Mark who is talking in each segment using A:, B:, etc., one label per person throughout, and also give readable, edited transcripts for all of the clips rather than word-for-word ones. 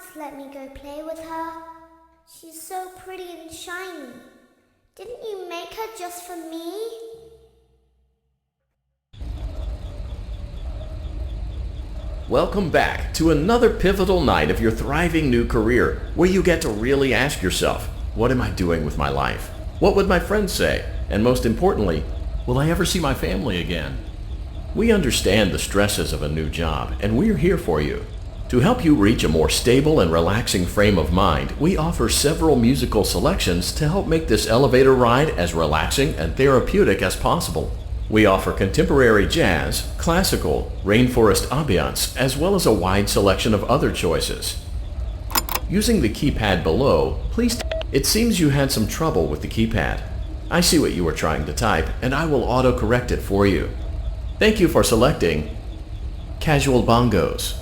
A: once let me go play with her. She's so pretty and shiny. Didn't you make her just for me?
B: Welcome back to another pivotal night of your thriving new career, where you get to really ask yourself, what am I doing with my life? What would my friends say? And most importantly, will I ever see my family again? We understand the stresses of a new job, and we're here for you. To help you reach a more stable and relaxing frame of mind, we offer several musical selections to help make this elevator ride as relaxing and therapeutic as possible. We offer contemporary jazz, classical, rainforest ambiance, as well as a wide selection of other choices. Using the keypad below, it seems you had some trouble with the keypad. I see what you were trying to type, and I will auto-correct it for you. Thank you for selecting Casual Bongos.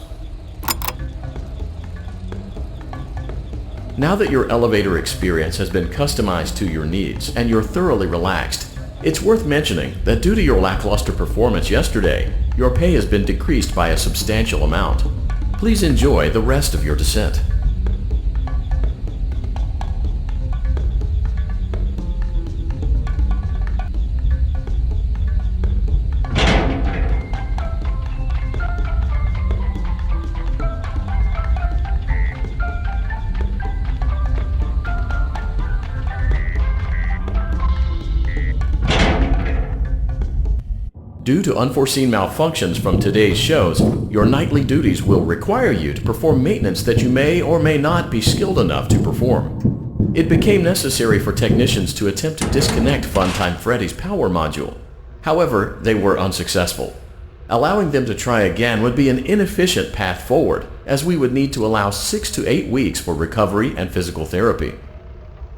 B: Now that your elevator experience has been customized to your needs and you're thoroughly relaxed, it's worth mentioning that due to your lackluster performance yesterday, your pay has been decreased by a substantial amount. Please enjoy the rest of your descent. Due to unforeseen malfunctions from today's shows, your nightly duties will require you to perform maintenance that you may or may not be skilled enough to perform. It became necessary for technicians to attempt to disconnect Funtime Freddy's power module. However, they were unsuccessful. Allowing them to try again would be an inefficient path forward, as we would need to allow 6 to 8 weeks for recovery and physical therapy.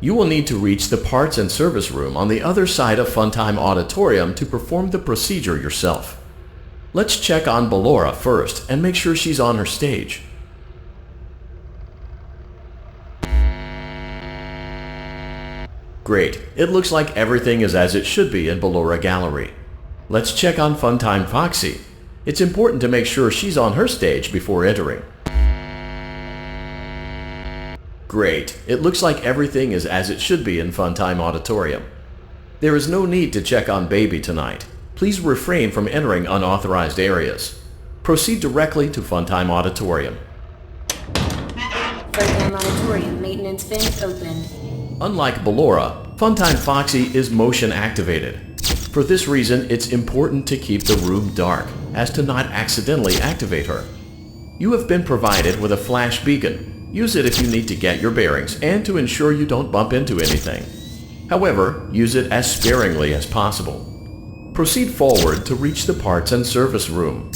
B: You will need to reach the parts and service room on the other side of Funtime Auditorium to perform the procedure yourself. Let's check on Ballora first and make sure she's on her stage. Great, it looks like everything is as it should be in Ballora Gallery. Let's check on Funtime Foxy. It's important to make sure she's on her stage before entering. Great. It looks like everything is as it should be in Funtime Auditorium. There is no need to check on Baby tonight. Please refrain from entering unauthorized areas. Proceed directly to Funtime Auditorium.
C: Funtime Auditorium maintenance vent open.
B: Unlike Ballora, Funtime Foxy is motion activated. For this reason, it's important to keep the room dark, as to not accidentally activate her. You have been provided with a flash beacon. Use it if you need to get your bearings and to ensure you don't bump into anything. However, use it as sparingly as possible. Proceed forward to reach the parts and service room.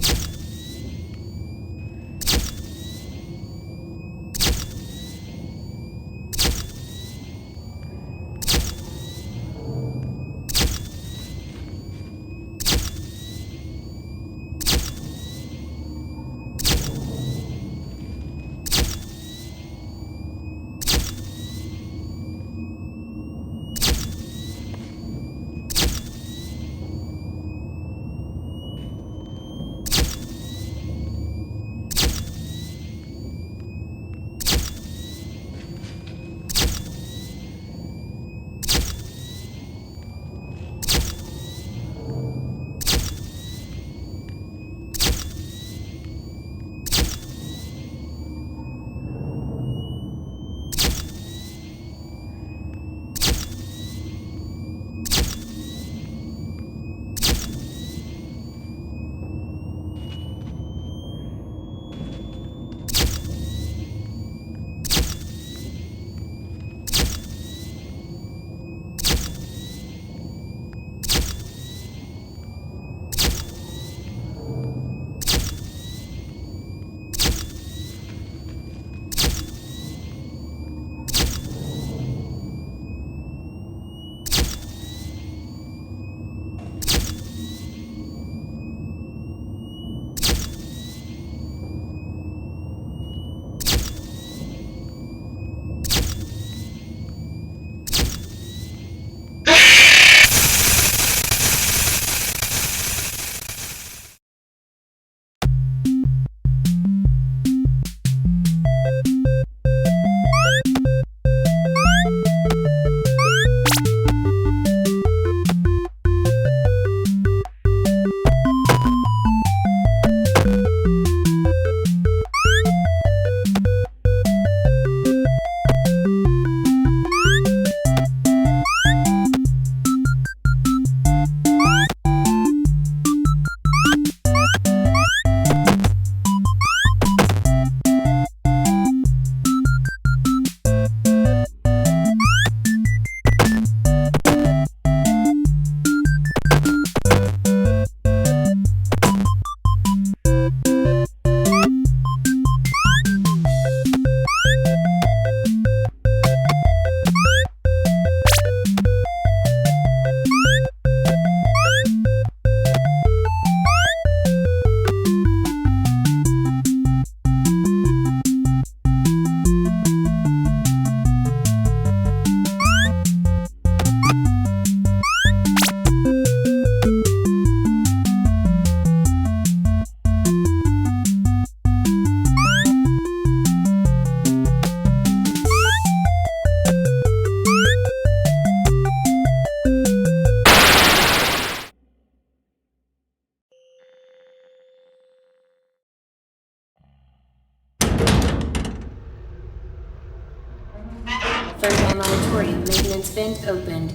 C: vent opened.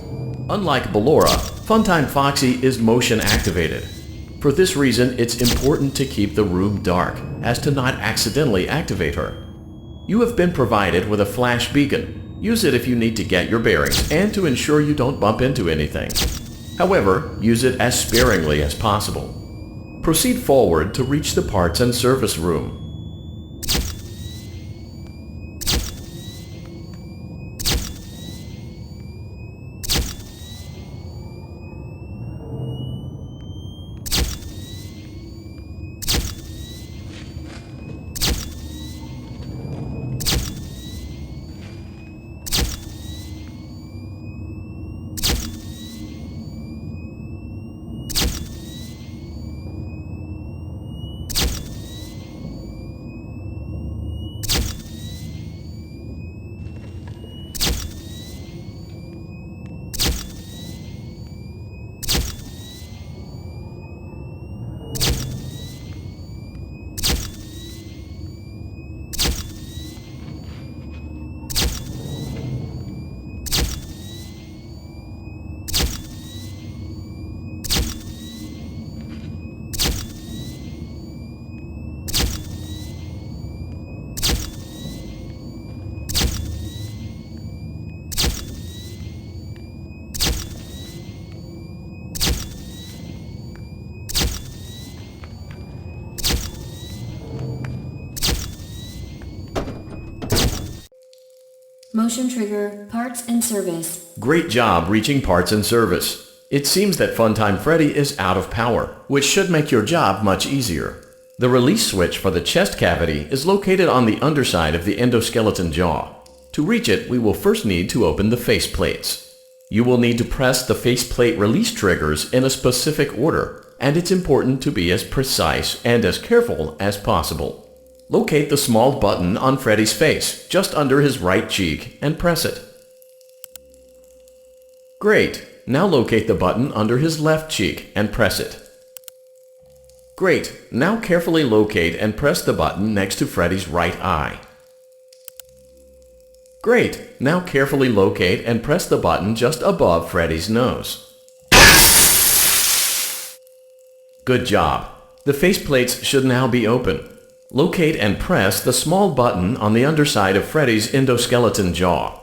B: Unlike Ballora, Funtime Foxy is motion activated. For this reason, it's important to keep the room dark, as to not accidentally activate her. You have been provided with a flash beacon. Use it if you need to get your bearings and to ensure you don't bump into anything. However, use it as sparingly as possible. Proceed forward to reach the parts and service room.
C: Motion trigger, parts and service.
B: Great job reaching parts and service. It seems that Funtime Freddy is out of power, which should make your job much easier. The release switch for the chest cavity is located on the underside of the endoskeleton jaw. To reach it, we will first need to open the face plates. You will need to press the faceplate release triggers in a specific order, and it's important to be as precise and as careful as possible. Locate the small button on Freddy's face, just under his right cheek, and press it. Great! Now locate the button under his left cheek and press it. Great! Now carefully locate and press the button next to Freddy's right eye. Great! Now carefully locate and press the button just above Freddy's nose. Good job! The faceplates should now be open. Locate and press the small button on the underside of Freddy's endoskeleton jaw.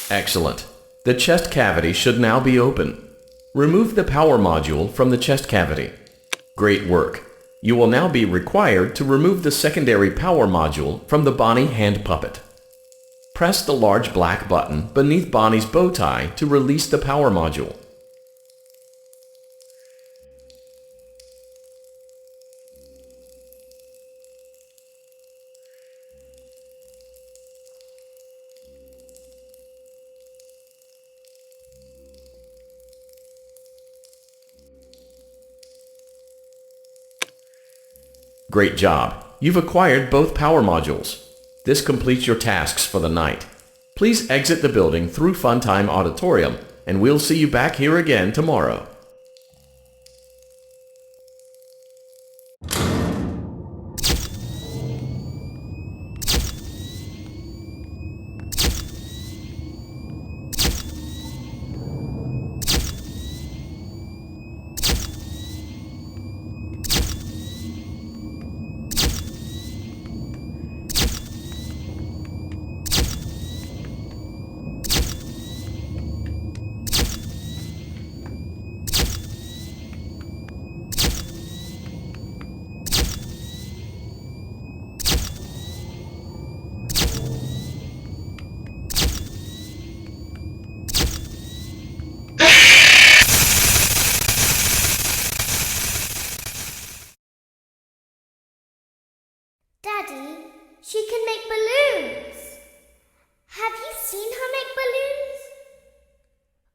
B: Excellent. The chest cavity should now be open. Remove the power module from the chest cavity. Great work. You will now be required to remove the secondary power module from the Bonnie hand puppet. Press the large black button beneath Bonnie's bow tie to release the power module. Great job! You've acquired both power modules. This completes your tasks for the night. Please exit the building through Funtime Auditorium, and we'll see you back here again tomorrow.
A: Daddy, she can make balloons. Have you seen her make balloons?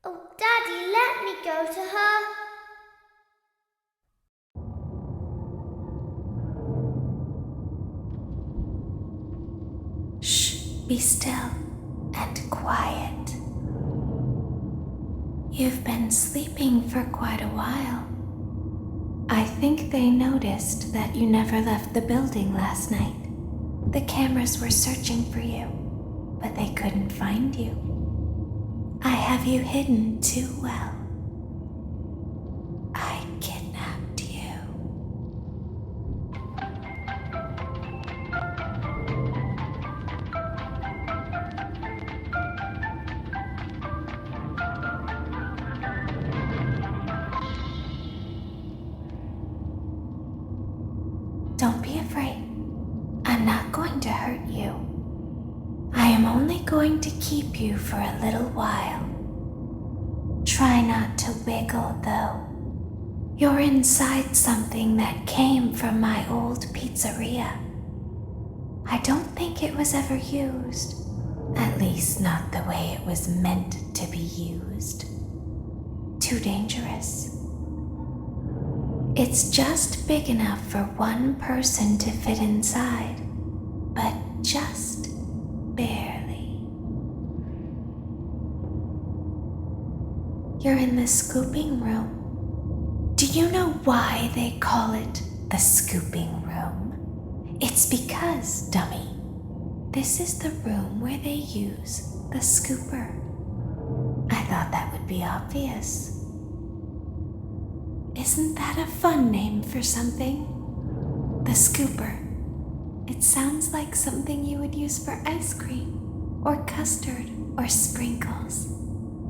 A: Oh, Daddy, let me go to her.
C: Shh.
D: be still and quiet. You've been sleeping for quite a while. I think they noticed that you never left the building last night. The cameras were searching for you, but they couldn't find you. I have you hidden too well. I kidnapped you. Don't be afraid. I'm not going to hurt you. I am only going to keep you for a little while. Try not to wiggle, though. You're inside something that came from my old pizzeria. I don't think it was ever used. At least not the way it was meant to be used. Too dangerous. It's just big enough for one person to fit inside, but just barely. You're in the scooping room. Do you know why they call it the scooping room? It's because, dummy, this is the room where they use the scooper. I thought that would be obvious. Isn't that a fun name for something? The scooper. It sounds like something you would use for ice cream, or custard, or sprinkles.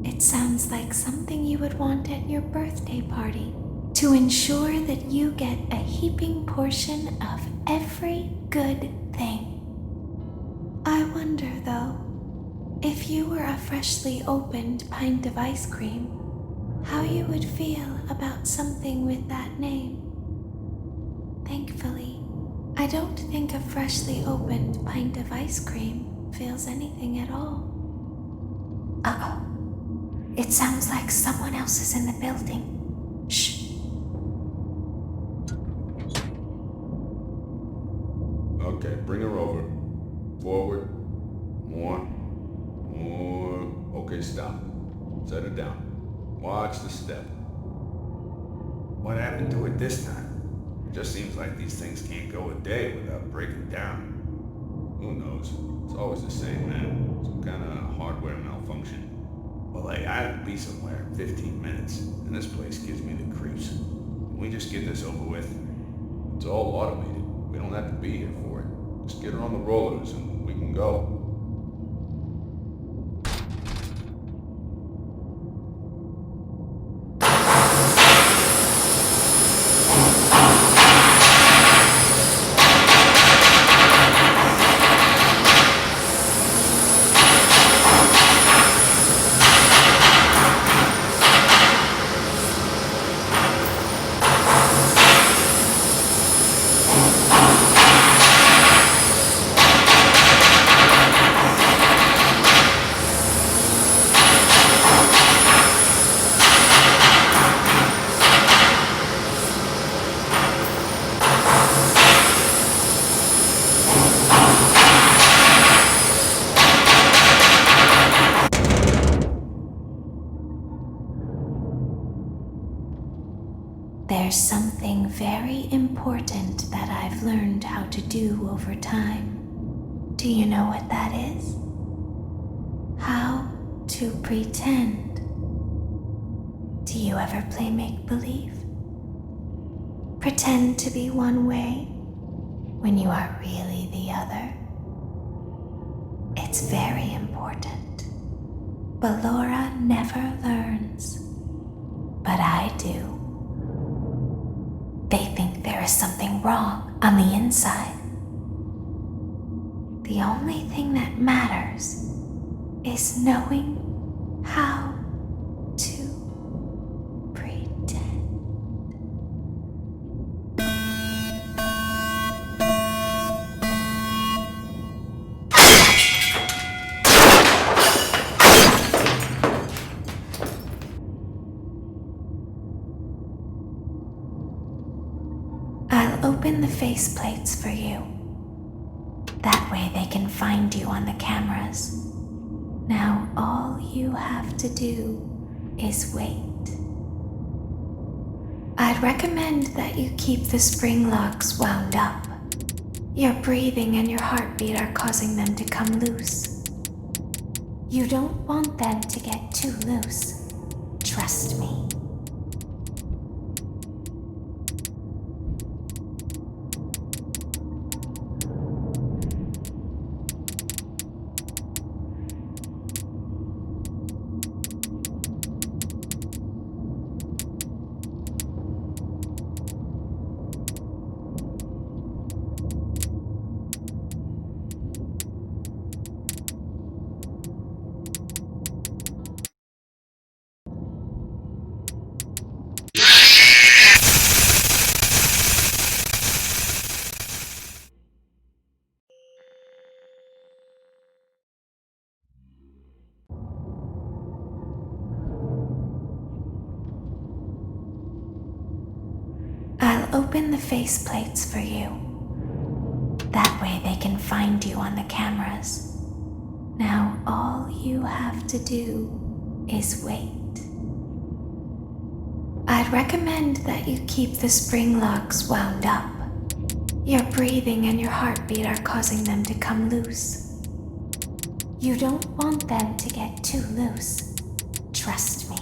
D: It sounds like something you would want at your birthday party to ensure that you get a heaping portion of every good thing. I wonder, though, if you were a freshly opened pint of ice cream, how you would feel about something with that name. Thankfully, I don't think a freshly opened pint of ice cream feels anything at all. Uh-oh. It sounds like someone else is in the building. Shh.
E: Okay, bring her over. Forward. More. Okay, stop. Set her down. Watch the step.
F: What happened to it this time? It just seems like these things can't go a day without breaking down.
E: Who knows? It's always the same, man. Some kind of hardware malfunction.
F: Well, hey, I have to be somewhere in 15 minutes, and this place gives me the creeps. Can we just get this over with?
E: It's all automated. We don't have to be here for it. Just get her on the rollers and we can go.
D: There's something very important that I've learned how to do over time. Do you know what that is? How to pretend. Do you ever play make-believe? Pretend to be one way when you are really the other. It's very important. But Laura never learns. But I do. They think there is something wrong on the inside. The only thing that matters is knowing how to pretend. I'll open the faceplates for you. That way they can find you on the cameras. Now all you have to do is wait. I'd recommend that you keep the spring locks wound up. Your breathing and your heartbeat are causing them to come loose. You don't want them to get too loose. Trust me. I'll open the faceplates for you. That way they can find you on the cameras. Now all you have to do is wait. I'd recommend that you keep the spring locks wound up. Your breathing and your heartbeat are causing them to come loose. You don't want them to get too loose. Trust me.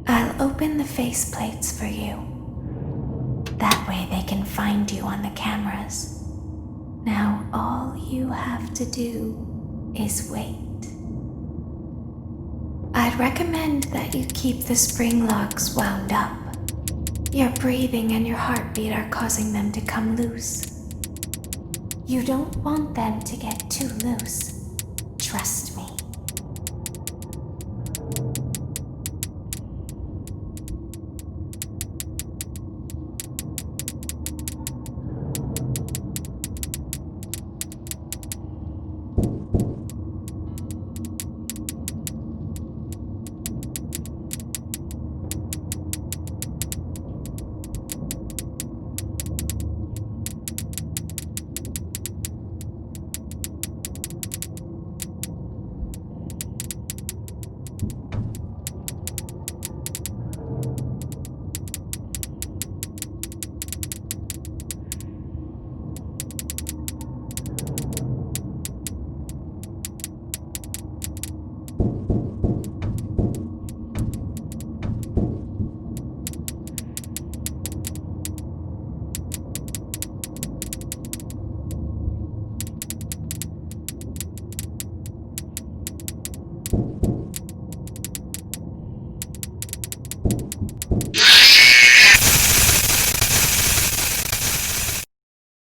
D: I'll open the faceplates for you. That way they can find you on the cameras. Now all you have to do is wait. I'd recommend that you keep the spring locks wound up. Your breathing and your heartbeat are causing them to come loose. You don't want them to get too loose. Trust me.